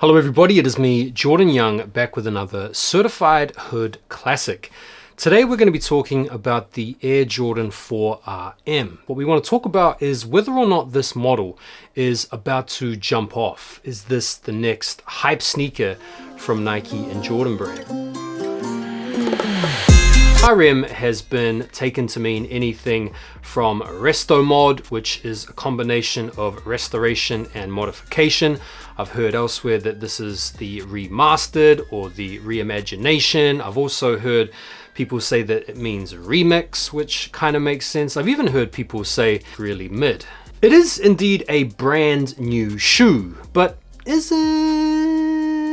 Hello everybody, it is me, Jordan Young, back with another Certified Hood Classic. Today we're going to be talking about the Air Jordan 4 RM. What we want to talk about is whether or not this model is about to jump off. Is this the next hype sneaker from Nike and Jordan brand? RM has been taken to mean anything from resto mod, which is a combination of restoration and modification. I've heard elsewhere that this is the remastered or the reimagination. I've also heard people say that it means remix, which kind of makes sense. I've even heard people say really mid. It is indeed a brand new shoe, but is it?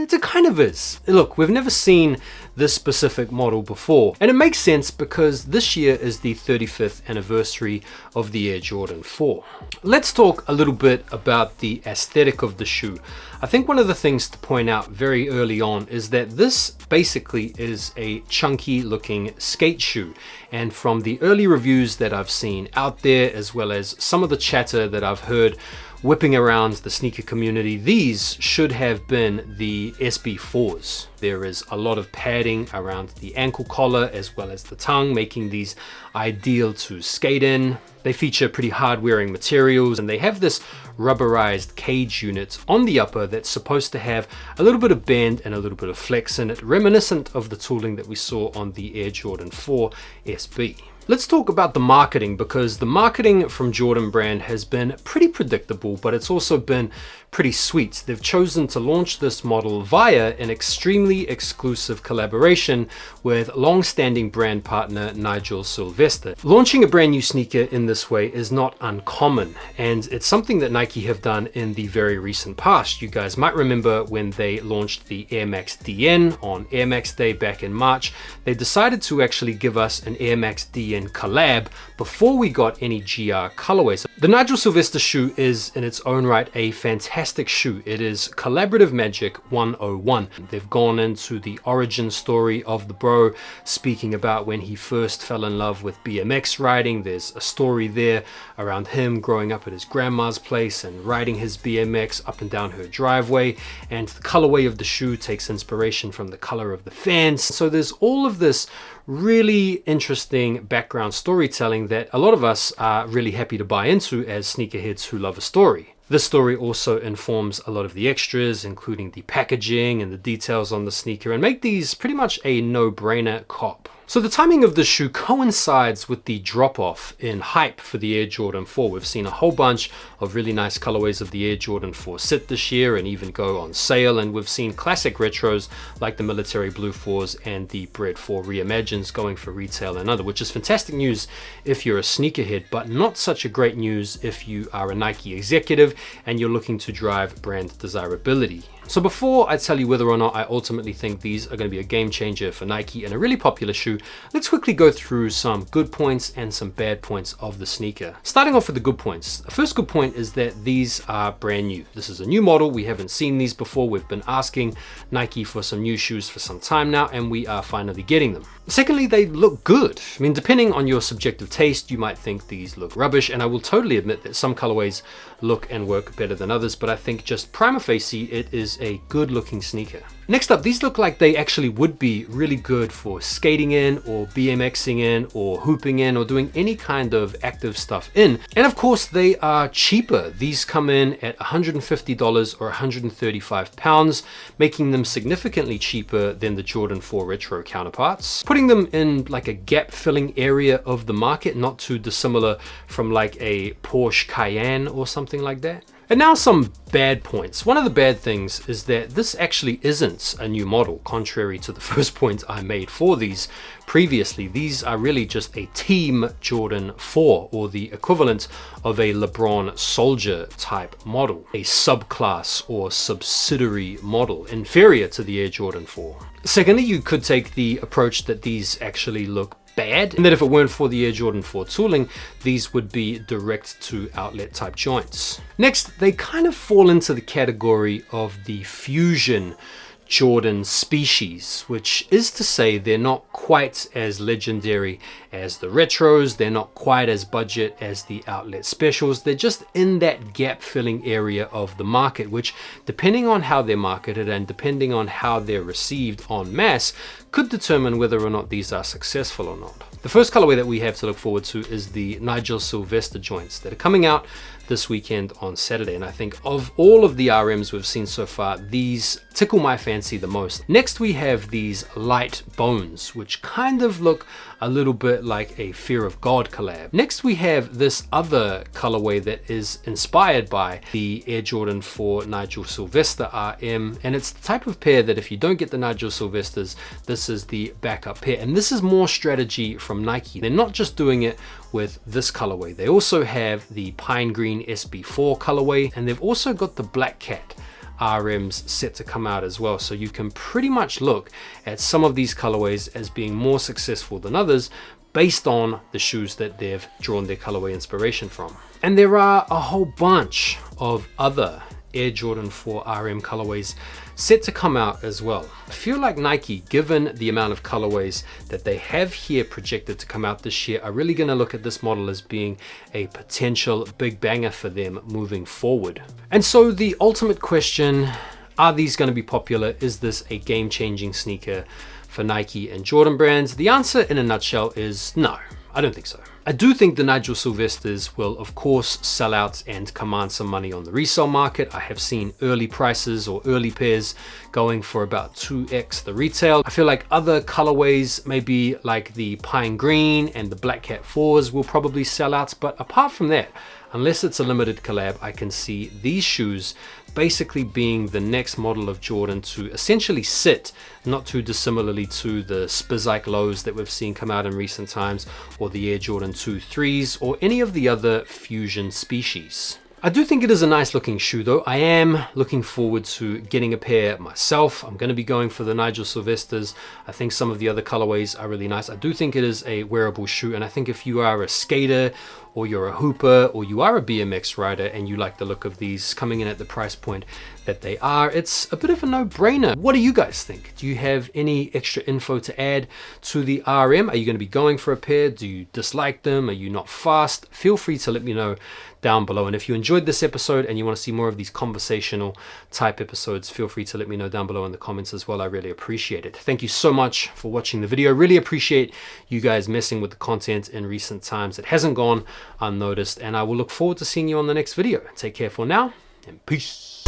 It kind of is. Look, we've never seen this specific model before, and it makes sense because this year is the 35th anniversary of the Air Jordan 4. Let's talk a little bit about the aesthetic of the shoe. I think one of the things to point out very early on is that this basically is a chunky looking skate shoe, and from the early reviews that I've seen out there, as well as some of the chatter that I've heard whipping around the sneaker community, these should have been the SB4s. There is a lot of padding around the ankle collar as well as the tongue, making these ideal to skate in. They feature pretty hard wearing materials, and they have this rubberized cage unit on the upper that's supposed to have a little bit of bend and a little bit of flex in it, reminiscent of the tooling that we saw on the Air Jordan 4 SB. Let's talk about the marketing, because the marketing from Jordan brand has been pretty predictable, but it's also been pretty sweet. They've chosen to launch this model via an extremely exclusive collaboration with long-standing brand partner Nigel Sylvester. Launching a brand new sneaker in this way is not uncommon, and it's something that Nike have done in the very recent past. You guys might remember when they launched the Air Max DN on Air Max Day back in March. They decided to actually give us an Air Max DN collab before we got any GR colorways. The Nigel Sylvester shoe is in its own right a fantastic shoe. It is collaborative magic 101. They've gone into the origin story of the bro, speaking about when he first fell in love with BMX riding. There's a story there around him growing up at his grandma's place and riding his BMX up and down her driveway, and the colorway of the shoe takes inspiration from the color of the fans. So there's all of this really interesting background storytelling that a lot of us are really happy to buy into as sneakerheads who love a story. This story also informs a lot of the extras, including the packaging and the details on the sneaker, and make these pretty much a no-brainer cop. So the timing of the shoe coincides with the drop-off in hype for the Air Jordan 4. We've seen a whole bunch of really nice colorways of the Air Jordan 4 sit this year and even go on sale, and we've seen classic retros like the Military Blue 4s and the Bred 4 Reimagines going for retail and other, which is fantastic news if you're a sneakerhead, but not such a great news if you are a Nike executive and you're looking to drive brand desirability. So before I tell you whether or not I ultimately think these are going to be a game changer for Nike and a really popular shoe, let's quickly go through some good points and some bad points of the sneaker. Starting off with the good points. The first good point is that these are brand new. This is a new model. We haven't seen these before. We've been asking Nike for some new shoes for some time now, and we are finally getting them. Secondly, they look good. I mean, depending on your subjective taste, you might think these look rubbish, and I will totally admit that some colorways look and work better than others, but I think just prima facie, it is a good looking sneaker. Next up, these look like they actually would be really good for skating in or BMXing in or hooping in or doing any kind of active stuff in. And of course, they are cheaper. These come in at $150 or 135 pounds, making them significantly cheaper than the Jordan 4 Retro counterparts, putting them in like a gap filling area of the market, not too dissimilar from like a Porsche Cayenne or something like that. And now some bad points. One of the bad things is that this actually isn't a new model, contrary to the first point I made for these previously. These are really just a Team Jordan 4, or the equivalent of a LeBron Soldier type model, a subclass or subsidiary model, inferior to the Air Jordan 4. Secondly, you could take the approach that these actually look bad, and that if it weren't for the Air Jordan 4 tooling, these would be direct to outlet type joints. Next, they kind of fall into the category of the Fusion Jordan species, which is to say they're not quite as legendary as the retros, they're not quite as budget as the outlet specials, they're just in that gap filling area of the market, which depending on how they're marketed and depending on how they're received en masse could determine whether or not these are successful or not. The first colorway that we have to look forward to is the Nigel Sylvester joints that are coming out this weekend on Saturday, and I think of all of the RMs we've seen so far, these tickle my fancy the most. Next we have these light bones, which kind of look a little bit like a Fear of God collab. Next we have this other colorway that is inspired by the Air Jordan 4 Nigel Sylvester RM, and it's the type of pair that if you don't get the Nigel Sylvesters, this is the backup pair. And this is more strategy from Nike. They're not just doing it with this colorway, they also have the Pine Green SB4 colorway, and they've also got the Black Cat RMs set to come out as well. So you can pretty much look at some of these colorways as being more successful than others based on the shoes that they've drawn their colorway inspiration from. And there are a whole bunch of other Air Jordan 4 RM colorways set to come out as well. I feel like Nike, given the amount of colorways that they have here projected to come out this year, are really going to look at this model as being a potential big banger for them moving forward. And so the ultimate question, are these going to be popular? Is this a game-changing sneaker for Nike and Jordan brands? The answer in a nutshell is no, I don't think so. I do think the Nigel Sylvesters will of course sell out and command some money on the resale market. I have seen early prices or early pairs going for about 2x the retail. I feel like other colorways, maybe like the Pine Green and the Black Cat 4s, will probably sell out, but apart from that, unless it's a limited collab, I can see these shoes basically being the next model of Jordan to essentially sit not too dissimilarly to the Spizike lows that we've seen come out in recent times, or the Air Jordan 2 3s, or any of the other fusion species. I do think it is a nice looking shoe though. I am looking forward to getting a pair myself. I'm going to be going for the Nigel Sylvesters. I think some of the other colorways are really nice. I do think it is a wearable shoe, and I think if you are a skater or you're a hooper or you are a BMX rider and you like the look of these coming in at the price point that they are, it's a bit of a no-brainer. What do you guys think? Do you have any extra info to add to the RM? Are you going to be going for a pair? Do you dislike them? Are you not fast? Feel free to let me know down below. And if you enjoyed this episode and you want to see more of these conversational type episodes, feel free to let me know down below in the comments as well. I really appreciate it. Thank you so much for watching the video. Really appreciate you guys messing with the content in recent times. It hasn't gone unnoticed, and I will look forward to seeing you on the next video. Take care for now, and peace.